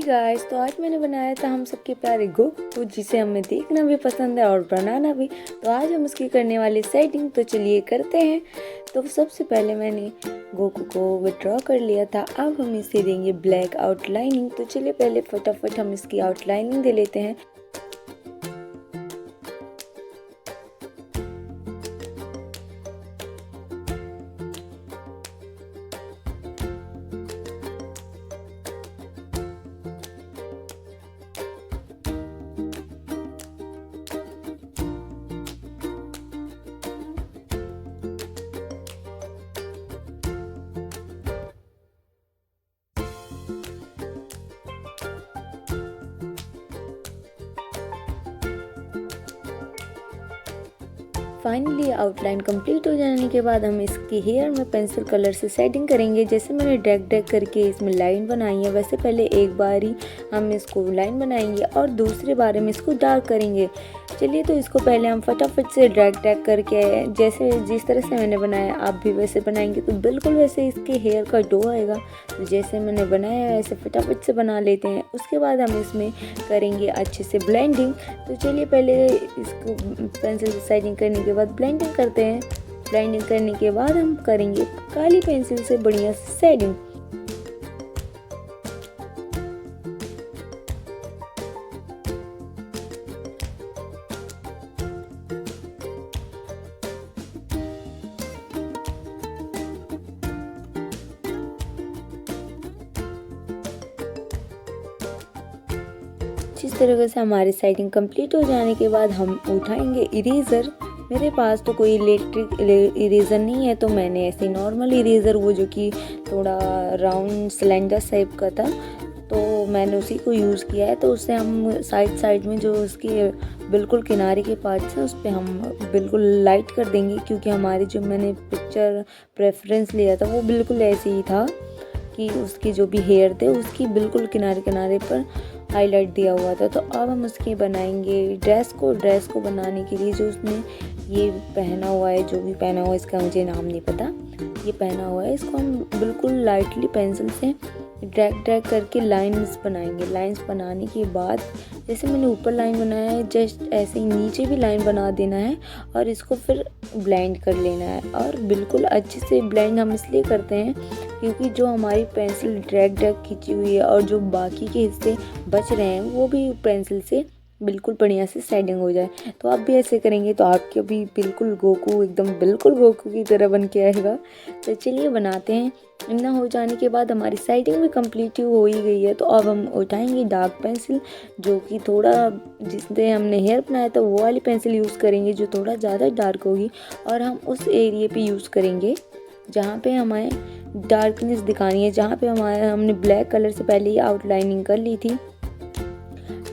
Guys, तो आज मैंने बनाया था हम सबके प्यारे गोकू, जिसे हमें देखना भी पसंद है और बनाना भी। तो आज हम उसकी करने वाली सेटिंग तो चलिए करते हैं। तो सबसे पहले मैंने गोकू को विड्रॉ कर लिया था। अब हम इसे देंगे ब्लैक आउटलाइनिंग। तो चलिए पहले फटाफट हम इसकी आउटलाइनिंग दे लेते हैं। फाइनली आउटलाइन कंप्लीट हो जाने के बाद हम इसके हेयर में पेंसिल कलर से सेटिंग करेंगे। जैसे मैंने ड्रैग करके इसमें लाइन बनाई है, वैसे पहले एक बार ही हम इसको लाइन बनाएंगे और दूसरी बार में इसको डार्क करेंगे। चलिए तो इसको पहले हम फटाफट से ड्रैग करके, जैसे जिस तरह से मैंने बनाया आप भी वैसे बनाएंगे तो बिल्कुल वैसे इसके हेयर का डो आएगा। तो जैसे मैंने बनाया है ऐसे फटाफट से बना लेते हैं। उसके बाद हम इसमें करेंगे अच्छे से ब्लेंडिंग। तो चलिए पहले इसको पेंसिल से सेटिंग करने के बाद ब्लेंडिंग करते हैं। ब्लेंडिंग करने के बाद हम करेंगे काली पेंसिल से बढ़िया सेटिंग। जिस तरीके से हमारी सेटिंग कंप्लीट हो जाने के बाद हम उठाएंगे इरेज़र। मेरे पास तो कोई इलेक्ट्रिक इरेज़र नहीं है, तो मैंने ऐसे नॉर्मल इरेज़र, वो जो कि थोड़ा राउंड सिलेंडर शेप का था, तो मैंने उसी को यूज़ किया है। तो उससे हम साइड में जो उसके बिल्कुल किनारे के पार्ट्स हैं उस पर हम बिल्कुल लाइट कर देंगे, क्योंकि हमारी जो मैंने पिक्चर प्रेफरेंस लिया था वो बिल्कुल ऐसे ही था कि उसके जो भी हेयर थे उसकी बिल्कुल किनारे पर हाईलाइट दिया हुआ था। तो अब हम उसके बनाएंगे ड्रेस को बनाने के लिए जो उसने ये पहना हुआ है, जो भी पहना हुआ है इसका मुझे नाम नहीं पता, ये पहना हुआ है, इसको हम बिल्कुल लाइटली पेंसिल से ड्रैग करके लाइंस बनाएंगे। लाइंस बनाने के बाद जैसे मैंने ऊपर लाइन बनाया है, जस्ट ऐसे ही नीचे भी लाइन बना देना है और इसको फिर ब्लेंड कर लेना है। और बिल्कुल अच्छे से ब्लेंड हम इसलिए करते हैं क्योंकि जो हमारी पेंसिल ड्रैग खींची हुई है और जो बाकी के हिस्से बच रहे हैं वो भी पेंसिल से बिल्कुल बढ़िया से सेटिंग हो जाए। तो आप भी ऐसे करेंगे तो आपके भी बिल्कुल गोकू, एकदम बिल्कुल गोकू की तरह बन के आएगा। तो चलिए बनाते हैं। इतना हो जाने के बाद हमारी सेटिंग भी कंप्लीट हो ही गई है। तो अब हम उठाएंगे डार्क पेंसिल, जो कि थोड़ा, जिससे हमने हेयर बनाया था वो वाली पेंसिल यूज़ करेंगे जो थोड़ा ज़्यादा डार्क होगी, और हम उस एरिया पे यूज़ करेंगे जहाँ पे हमें डार्कनेस दिखानी है, जहाँ पे हमने ब्लैक कलर से पहले ही आउटलाइनिंग कर ली थी।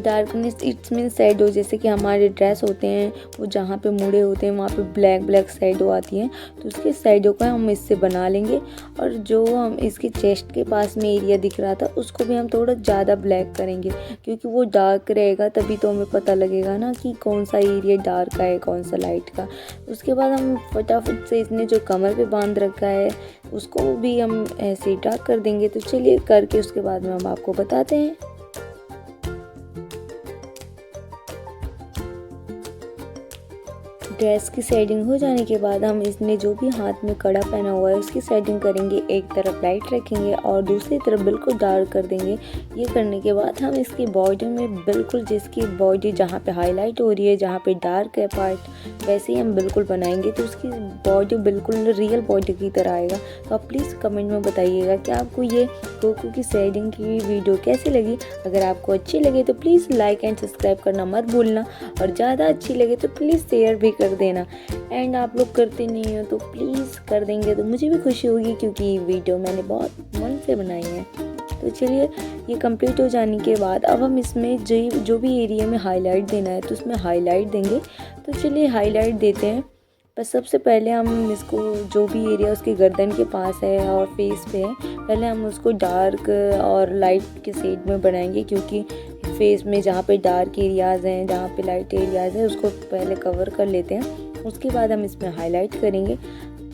डार्कनेस इट्स मीन शैडो, जैसे कि हमारे ड्रेस होते हैं वो जहाँ पे मुड़े होते हैं वहाँ पे ब्लैक शैडो आती हैं, तो उसके शैडो को हम इससे बना लेंगे। और जो हम इसके चेस्ट के पास में एरिया दिख रहा था उसको भी हम थोड़ा ज़्यादा ब्लैक करेंगे, क्योंकि वो डार्क रहेगा तभी तो हमें पता लगेगा ना कि कौन सा एरिया डार्क का है कौन सा लाइट का। उसके बाद हम फटाफट से इसने जो कमर पे बांध रखा है उसको भी हम ऐसे ही डार्क कर देंगे। तो चलिए करके उसके बाद में हम आपको बताते हैं। ड्रेस की सेटिंग हो जाने के बाद हम इसने जो भी हाथ में कड़ा पहना हुआ है उसकी सेटिंग करेंगे। एक तरफ लाइट रखेंगे और दूसरी तरफ बिल्कुल डार्क कर देंगे। ये करने के बाद हम इसकी बॉडी में बिल्कुल, जिसकी बॉडी जहाँ पे हाईलाइट हो रही है, जहाँ पे डार्क है पार्ट, वैसे ही हम बिल्कुल बनाएंगे। तो उसकी बॉडी बिल्कुल रियल बॉडी की तरह आएगा। तो आप प्लीज़ कमेंट में बताइएगा कि आपको ये गोकू की सेटिंग की वीडियो कैसी लगी। अगर आपको अच्छी लगे तो प्लीज़ लाइक एंड सब्सक्राइब करना मत भूलना, और ज़्यादा अच्छी लगे तो प्लीज़ शेयर भी कर देना। एंड आप लोग करते नहीं हो तो प्लीज़ कर देंगे तो मुझे भी खुशी होगी, क्योंकि वीडियो मैंने बहुत मन से बनाई है। तो चलिए ये कंप्लीट हो जाने के बाद अब हम इसमें जो भी एरिया में हाईलाइट देना है तो उसमें हाईलाइट देंगे। तो चलिए हाईलाइट देते हैं। बस सबसे पहले हम इसको, जो भी एरिया उसके गर्दन के पास है और फेस पे है, पहले हम उसको डार्क और लाइट के शेड में बनाएंगे, क्योंकि फेस में जहाँ पे डार्क एरियाज़ हैं, जहाँ पे लाइट एरियाज़ हैं, उसको पहले कवर कर लेते हैं। उसके बाद हम इसमें हाईलाइट करेंगे।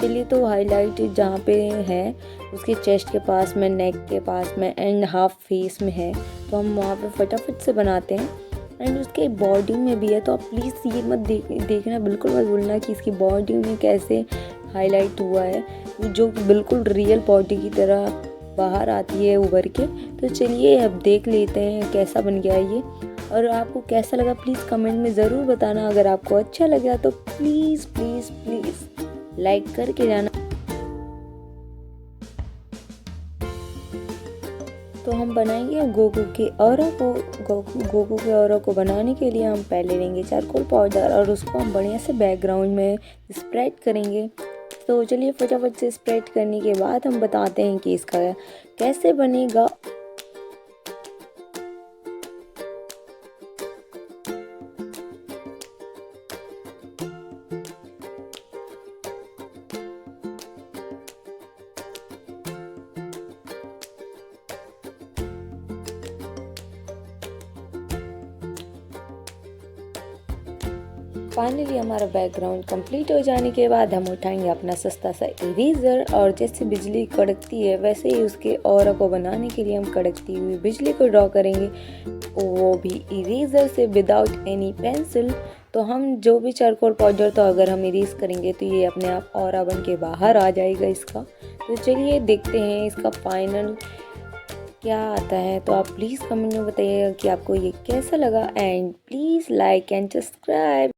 चलिए तो हाईलाइट जहाँ पे है उसके चेस्ट के पास में, नेक के पास में एंड हाफ फेस में है, तो हम वहाँ पे फटाफट से बनाते हैं। एंड उसके बॉडी में भी है, तो आप प्लीज़ ये मत देखना, बिल्कुल मत भूलना कि इसकी बॉडी में कैसे हाईलाइट हुआ है, जो बिल्कुल रियल बॉडी की तरह बाहर आती है उभर के। तो चलिए अब देख लेते हैं कैसा बन गया ये, और आपको कैसा लगा प्लीज़ कमेंट में ज़रूर बताना। अगर आपको अच्छा लगा तो प्लीज़ प्लीज़ प्लीज़ लाइक करके जाना। तो हम बनाएंगे गोकू के ऑरा को। गोकू के ऑरा को बनाने के लिए हम पहले लेंगे चारकोल पाउडर और उसको हम बढ़िया से बैकग्राउंड में स्प्रेड करेंगे। तो चलिए फटाफट से स्प्रेड करने के बाद हम बताते हैं कि इसका कैसे बनेगा। फाइनली हमारा बैकग्राउंड कंप्लीट हो जाने के बाद हम उठाएंगे अपना सस्ता सा इरेज़र, और जैसे बिजली कड़कती है वैसे ही उसके ऑरा को बनाने के लिए हम कड़कती हुई बिजली को ड्रॉ करेंगे, वो भी इरेज़र से विदाउट एनी पेंसिल। तो हम जो भी चारकोल पाउडर तो अगर हम इरेज करेंगे तो ये अपने आप ऑरा बन के बाहर आ जाएगा इसका। तो चलिए देखते हैं इसका फाइनल क्या आता है। तो आप प्लीज़ कमेंट में बताइएगा कि आपको ये कैसा लगा, and please like and subscribe.